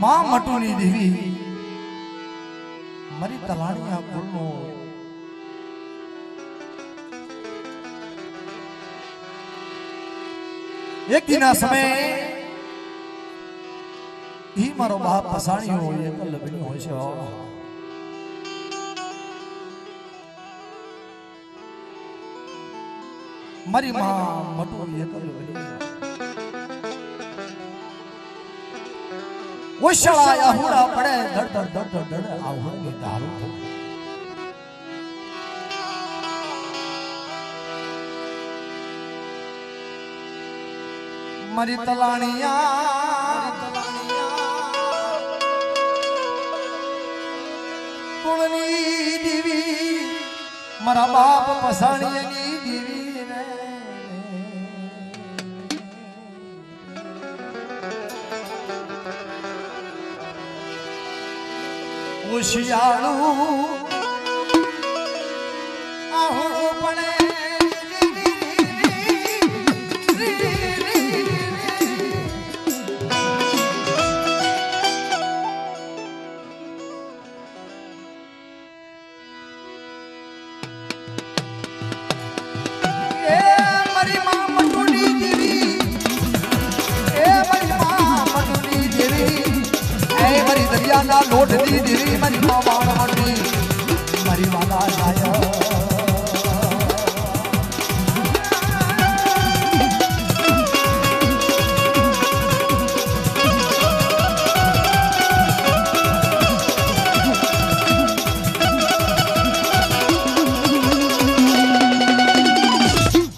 मां मटूनी देवी मरी तलाणिया गुलनो एक दिन समय ही मारो बाप पसाणी हो ये कल लबनी हो छे मरी मां मटू ये कल लबनी वो शाला याहुड़ा पड़े दर दर दर दर दर आहुड़ में दारू मरी तलाणिया कुलनी देवी मरा बाप पसाणिया नी देवी ने उशियालू आहुड़ पड़े लोट दी देवी मरी मां मरी वाला लाया